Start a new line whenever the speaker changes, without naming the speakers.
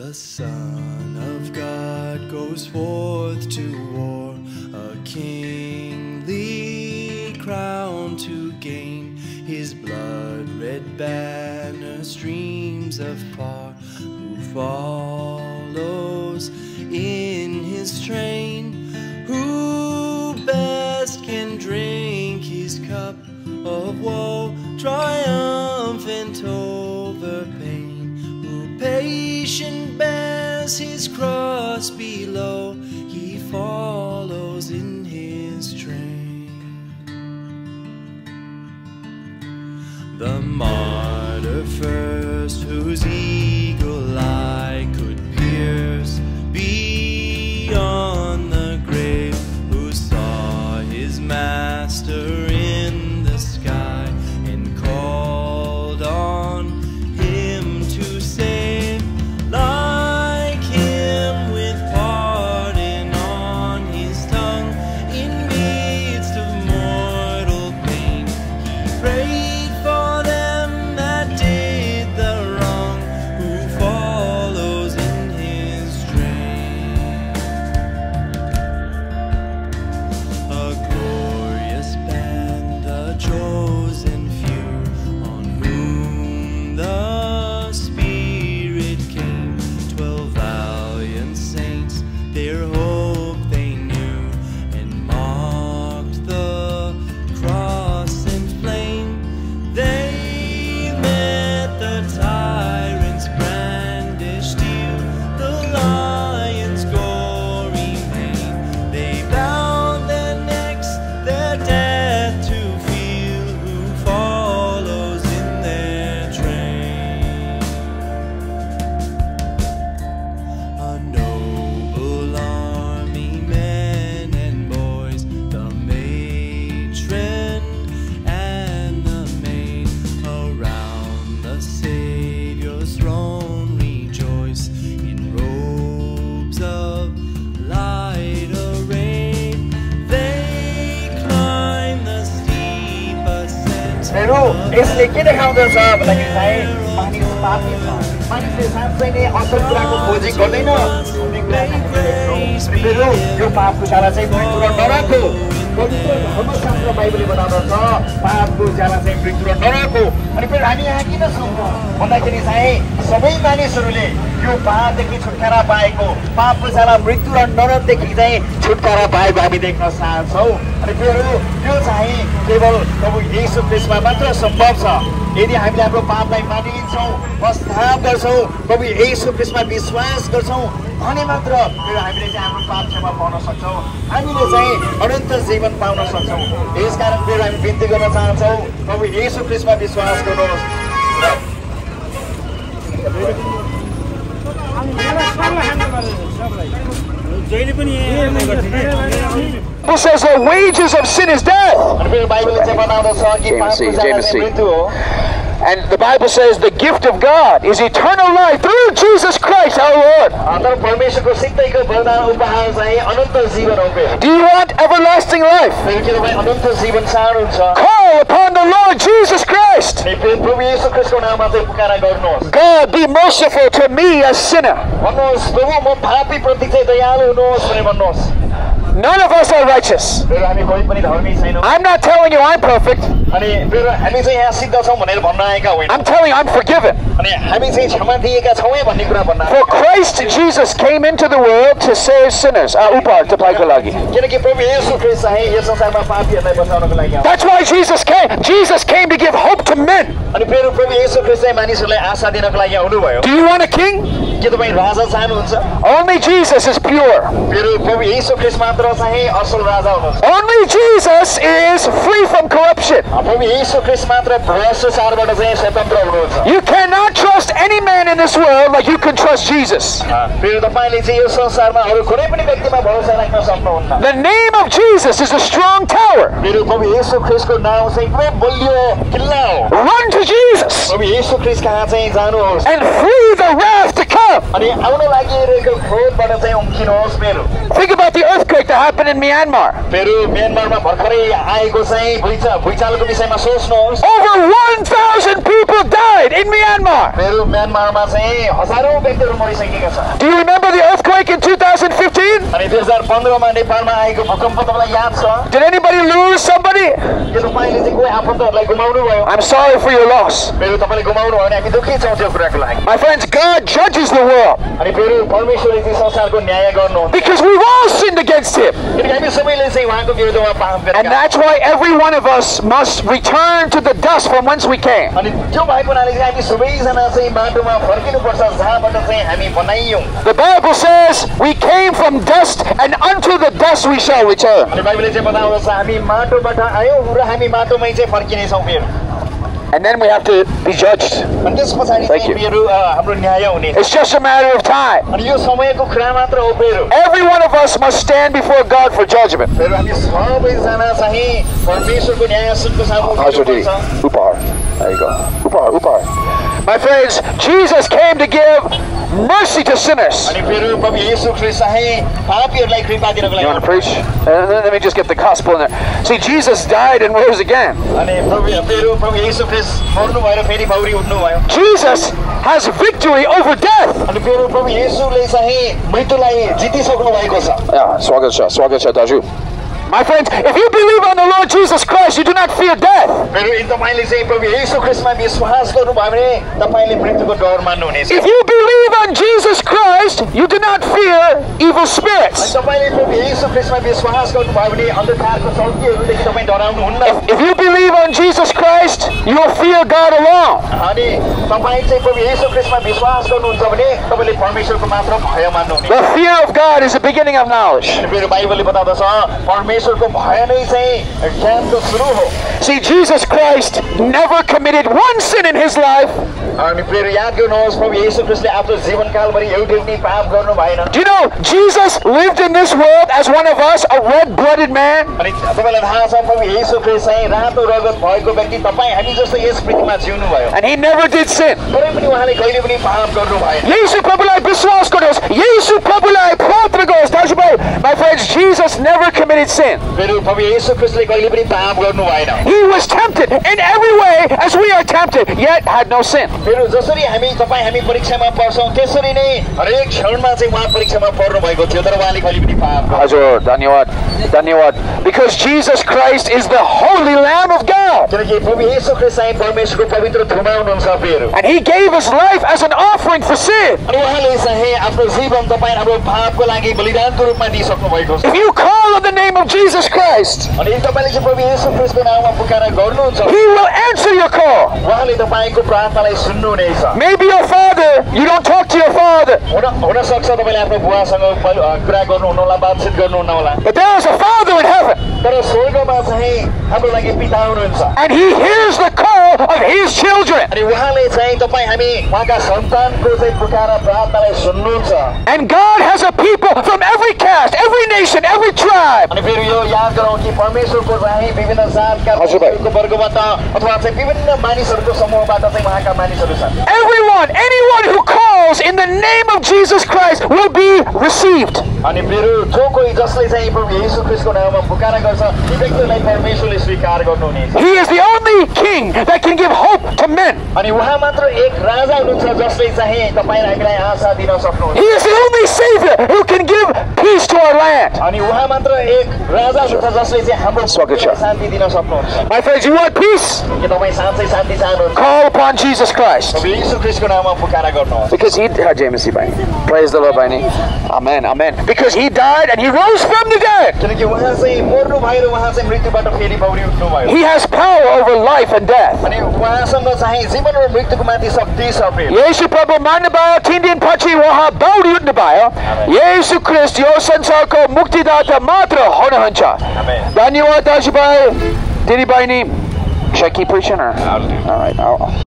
The Son of God goes forth to war, a kingly crown to gain. His blood-red banner streams afar. Who follows in his train? Who best can drink his cup of woe, triumphant over pain? Who patient bears his cross below? He follows in his train. The martyr first, whose eagle eye could pierce beyond the grave, who saw his master in the sky and called on him to save. Like him, with pardon on his tongue, in midst of mortal pain, he prayed for them that did the wrong, who follows in his train. A glorious band, the chosen few, on whom the Spirit came. 12 valiant saints, their hope they knew, and mocked the cross and flame. They met the tyrant's brandished steel, the lion's gory mane. They bowed their necks, their death to feel, who follows in their train. A noble army, men and boys, the matron and the maid, around the Savior's throne rejoice, in robes of light arrayed. They climb the steep ascent.
यसले के देखाउँदछ भन्दाखेरि चाहिँ मानिस पापी छ, मानिसले साँच्चै नै असल कुराको खोजी गर्दैन भन्ने कुरा हामीले देख्छौँ। यो पापको ज्याला चाहिँ मृत्यु र नरक हो। पवित्र धर्मशास्त्र बाइबलले बताउँदछ पापको ज्याला चाहिँ मृत्यु र नरक हो। अनि फेरि हामी यहाँ किन छौँ भन्दाखेरि चाहिँ सबै मानिसहरूले यो पापदेखि छुटकारा पाएको, पापको ज्याला मृत्यु र नरकदेखि चाहिँ छुटकारा पाएको हामी देख्न चाहन्छौँ। अनि फेरि यो चाहिँ केवल प्रभु येशू ख्रीष्टमा मात्र सम्भव छ। यदि हामीले हाम्रो पापलाई मानिलिन्छौँ, पश्चाताप गर्छौँ, प्रभु येशू ख्रीष्टमा विश्वास गर्छौँ, भने मात्र हामीले चाहिँ हाम्रो पाप क्षमा पाउन सक्छौँ, हामीले चाहिँ अनन्त जीवन पाउन सक्छौँ। यसकारण फेरि हामी बिन्ती गर्न चाहन्छौँ, प्रभु येशू ख्रीष्टमा विश्वास गर्नुहोस्।
Bible says the wages of sin is death. And the Bible says the gift of God is eternal life through Jesus Christ our Lord. Do you want everlasting life? Call upon the Lord Jesus Christ. God, be merciful to me, a sinner. None of us are righteous. I'm not telling you I'm perfect. I'm telling you I'm forgiven. For Christ Jesus came into the world to save sinners. That's why Jesus came. Jesus came to give hope to men. Do you want a king? Only Jesus is pure. Only Jesus is free from corruption. You cannot trust any man in this world like you can trust Jesus. The name of Jesus is a strong tower. Run to Jesus and flee the wrath to come. come.
अनि आउन लागिरहेको क्रोधबाट चाहिँ उम्किनुहोस् मेरो।
Think about the earthquake that happened in Myanmar.
फेरि म्यानमारमा भर्खरै आएको चाहिँ भुइँचालोको विषयमा सोच्नुहोस्।
Over 1,000 people died in Myanmar.
फेरि म्यानमारमा चाहिँ हजारौं व्यक्तिहरू मरिसकेका छन्।
Do you remember the earthquake in 2015?
अनि 2015 मा नेपालमा आएको भूकम्प तपाईलाई याद छ?
Did anybody lose somebody?
के तपाईले चाहिँ कोही आफन्तहरूलाई गुमाउनु भयो?
I'm sorry for your loss.
फेरि तपाईले गुमाउनु भयो भने हामी दुःखी छौं त्यो कुराको लागि।
My friends, God judges the world
अनि फेरि परमेश्वरले चाहिँ संसारको न्याय गर्नुहुन्छ।
because we've all sinned against Him.
किनकि हामी सबैले चाहिँ उहाँको विरुद्धमा पाप गरेका।
And that's why every one of us must return to the dust from whence we came.
अनि त्यो भएको हुनाले चाहिँ हामी सबैजना चाहिँ माटोमा फर्किनुपर्छ जहाँबाट चाहिँ हामी बनाइयौं।
The Bible says we came from dust and unto the dust we shall return.
अनि बाइबलले चाहिँ बताउँछ हामी माटोबाट आयौं र हामी माटोमै चाहिँ फर्किनेछौँ फेरि।
And then we have to be judged.
अनि त्यसपछि चाहिँ फेरि हाम्रो न्याय हुने।
It's just a matter of time.
अनि यो समयको कुरा मात्र हो फेरि।
Every one of us must stand before God for judgment.
फेरि हामी सबैजना चाहिँ परमेश्वरको न्यायासनको सामु
Upar. There you go. Upar. My friends, Jesus came to give mercy to sinners.
अनि फेरि प्रभु येशू ख्रीष्ट चाहिँ पापीहरूलाई कृपा दिनको लागि।
You want to preach? Let me just get the gospel in there. See, Jesus died and rose again.
अनि प्रभु येशू ख्रीष्ट मर्नु भयो र फेरि भौरी उठ्नु भयो।
Jesus has victory over death.
अनि फेरि प्रभु येशूले चाहिँ मृत्युलाई जितिसक्नु भएको छ।
Yeah, स्वागत छ दाजु. My friends, if you believe on the Lord Jesus Christ, you do not fear death.
फेरि तपाईले चाहिँ प्रभु येशू ख्रीष्टमा विश्वास गर्नुभयो भने तपाईले मृत्युको डर मान्नुहुनेछ।
If you believe on Jesus Christ, you do not fear evil spirits.
तपाईले प्रभु येशू ख्रीष्टमा विश्वास गर्नुभयो भने अन्धकारको शक्तिहरूदेखि तपाई डराउनुहुन्न।
If you believe on Jesus Christ, you will fear God alone.
अनि तपाई चाहिँ प्रभु येशू ख्रीष्टमा विश्वास गर्नुहुन्छ भने तपाईले परमेश्वरको मात्र भय मान्नुहुनेछ।
The fear of God is the beginning of knowledge.
फेरि बाइबलले बताउँदछ परमेश्वरको भय नै चाहिँ ज्ञानको सुरु हो।
See, Jesus Christ never committed one sin in His life.
अनि फेरि याद गर्नुहोस् प्रभु येशू ख्रीष्टले आफ्नो जीवनकालभरि एउटै पनि पाप गर्नु भएन।
Do you know Jesus lived in this world as one of us, a red-blooded man?
अनि तपाईलाई थाहा छ प्रभु येशू ख्रीष्ट चाहिँ रातो रगत भएको व्यक्ति तपाई हामी जस्तो यस पृथ्वीमा जिउनु भयो।
And He never did sin.
तरै पनि उहाँले कहिले पनि पाप गर्नु भएन।
Yesu Prabhuलाई विश्वास गर्नुहोस्, Yesu Prabhuलाई प्रार्थना गर्नुहोस् दाजुभाइ. My friends, Jesus never committed sin.
फेरि प्रभु येशू ख्रीष्टले कहिले पनि पाप गर्नु भएन।
He was tempted in every way as we are tempted, yet had no sin.
फेरि जसरी हामी परीक्षामा पर्छौं त्यसरी नै हरेक क्षणमा चाहिँ उहाँ परीक्षामा पर्नु भएको थियो तर उहाँले कहिले पनि पाप
हजुर धन्यवाद. Because Jesus Christ is the holy Lamb of God.
किनकि प्रभु येशू ख्रीष्ट चाहिँ परमेश्वरको पवित्र थुमा हुनुहुन्छ फेरि।
And He gave His life as an offering for sin.
अनि उहाँले चाहिँ आफ्नो जीवन तपाईँ हाम्रो पापको लागि बलिदानको रूपमा दिइसक्नु भएको छ।
If you call on the name of Jesus Christ,
अनि तपाईले चाहिँ प्रभु येशू ख्रीष्टको नाममा पुकारा गर्नुहुन्छ
He will answer your call.
उहाँले तपाईको प्रार्थनालाई सुन्नुहुनेछ।
Maybe your father, you don't talk to your father,
हुन सक्छ तपाईले आफ्नो बुवासँग कुरा गर्नुहुन्न होला बातचित गर्नुहुन्न होला
but there is a Father in heaven,
तर स्वर्गमा चाहिँ हाम्रो लागि पिता हुनुहुन्छ
and He hears the call of His children.
अनि उहाँले चाहिँ तपाईँ हामी उहाँका सन्तानको चाहिँ पुकारा प्रार्थनालाई सुन्नुहुन्छ।
And God has a people from every caste, every nation, every tribe.
अनि फेरि यो याद गरौँ कि परमेश्वरको चाहिँ विभिन्न जातका मानिसहरूको वर्गबाट अथवा चाहिँ विभिन्न मानिसहरूको समूहबाट चाहिँ उहाँका मानिसहरू छन्।
Anyone who calls in the name of Jesus Christ will be received.
अनि फेरि जो कोही जसले चाहिँ प्रभु येशू ख्रीष्टको नाममा पुकारा गर्छ ती व्यक्तिलाई परमेश्वरले स्वीकार गर्नुहुनेछ।
He is the only king that can give hope to men.
अनि उहाँ मात्र एक राजा हुनुहुन्छ जसले चाहिँ तपाईँ हामीलाई आशा दिन सक्नुहुन्छ।
He is the only savior who can give peace to our land.
अनि उहाँ मात्र एक राजा हुनुहुन्छ जसले चाहिँ हाम्रो शान्ति दिन सक्नुहुन्छ।
My friends, you want peace?
के तपाईँ साँच्चै शान्ति चाहनुहुन्छ?
Call upon Jesus Christ.
प्रभु येशू ख्रीष्टको नाममा पुकारा गर्नुहोस्।
Because He praise the Lord, Baini. Amen. Because He died and He rose from the dead.
किनकि उहाँ चाहिँ मर्नु भयो र उहाँ चाहिँ मृत्युबाट फेरि भौरी उठ्नु भयो।
He has power over life and death.
अनि उहाँसँग चाहिँ जीवन र मृत्युको माथि शक्ति छ फेरि।
Yesu Prabhu manabaya tindin pachi waha bauri utnabaya. Yesu Christ yo sansarko muktidata matra honahuncha. Dhanyawad dajibai. Dini Baini. Should I keep preaching or? All right.